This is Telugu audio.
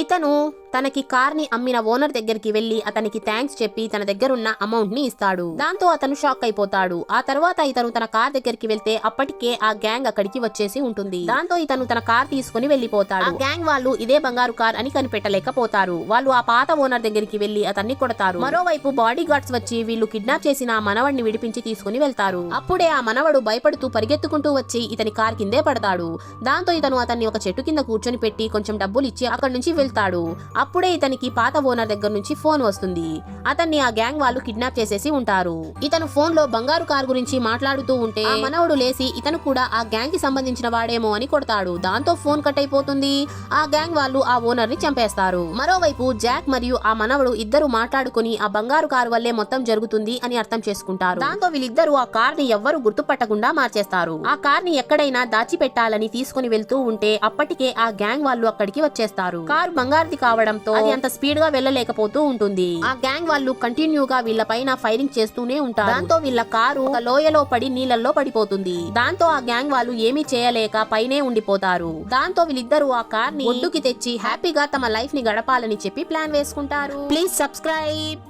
ఇతను తనకి కార్ ని అమ్మిన ఓనర్ దగ్గరికి వెళ్లి అతనికి థ్యాంక్స్ చెప్పి తన దగ్గరున్న అమౌంట్ ని ఇస్తాడు. దాంతో అతను షాక్ అయిపోతాడు. ఆ తర్వాత ఇతను తన కార్ దగ్గరికి వెళ్తే అప్పటికే ఆ గ్యాంగ్ అక్కడికి వచ్చేసి ఉంటుంది. దాంతో ఇతను తన కార్ తీసుకుని వెళ్లిపోతాడు. ఆ గ్యాంగ్ వాళ్ళు ఇదే బంగారు కార్ అని కనిపెట్టలేకపోతారు. వాళ్ళు ఆ పాత ఓనర్ దగ్గరికి వెళ్లి అతన్ని కొడతారు. మరోవైపు బాడీ గార్డ్స్ వచ్చి వీళ్ళు కిడ్నాప్ చేసిన ఆ మనవడిని విడిపించి తీసుకుని వెళ్తారు. అప్పుడే ఆ మనవడు భయపడుతూ పరిగెత్తుకుంటూ వచ్చి ఇతని కార్ కిందే పడతాడు. దాంతో ఇతను అతన్ని ఒక చెట్టు కింద కూర్చొని పెట్టి కొంచెం డబ్బులు ఇచ్చి అక్కడి నుంచి వెళ్తాడు. అప్పుడే ఇతనికి పాత ఓనర్ దగ్గర నుంచి ఫోన్ వస్తుంది. అతన్ని ఆ గ్యాంగ్ వాళ్ళు కిడ్నాప్ చేసేసి ఉంటారు. ఇతను ఫోన్ లో బంగారు కార్ గురించి మాట్లాడుతూ ఉంటే ఆ మనవడు లేసి ఇతను కూడా ఆ గ్యాంగ్ కి సంబంధించిన వాడేమో అని కొడతాడు. దాంతో ఫోన్ కట్ అయిపోతుంది. ఆ గ్యాంగ్ వాళ్ళు ఆ ఓనర్ ని చంపేస్తారు. మరోవైపు జాక్ మరియు ఆ మనవడు ఇద్దరు మాట్లాడుకుని ఆ బంగారు కారు వల్లే మొత్తం జరుగుతుంది అని అర్థం చేసుకుంటారు. దాంతో వీళ్ళిద్దరూ ఆ కార్ ని ఎవ్వరు గుర్తుపట్టకుండా మార్చేస్తారు. ఆ కార్ ని ఎక్కడైనా దాచిపెట్టాలని తీసుకుని వెళ్తూ ఉంటే అప్పటికే ఆ గ్యాంగ్ వాళ్ళు అక్కడికి వచ్చేస్తారు. కారు బంగారుది కావడంతో అది అంత స్పీడ్ గా వెళ్ళలేకపోతూ ఉంటుంది. ఆ గ్యాంగ్ వాళ్ళు కంటిన్యూగా వీళ్ళ పైన ఫైరింగ్ చేస్తూనే ఉంటారు. దాంతో వీళ్ళ కారు ఒక లోయలో పడి నీళ్ళల్లో పడిపోతుంది. దాంతో ఆ గ్యాంగ్ వాళ్ళు ఏమీ చేయలేక పైనే ఉండిపోతారు. దాంతో వీళ్ళిద్దరూ ఆ కార్ ని ఒడ్డుకి తెచ్చి హ్యాపీగా తమ లైఫ్ ని గడపాలని చెప్పి ప్లాన్ వేసుకుంటారు. Please subscribe.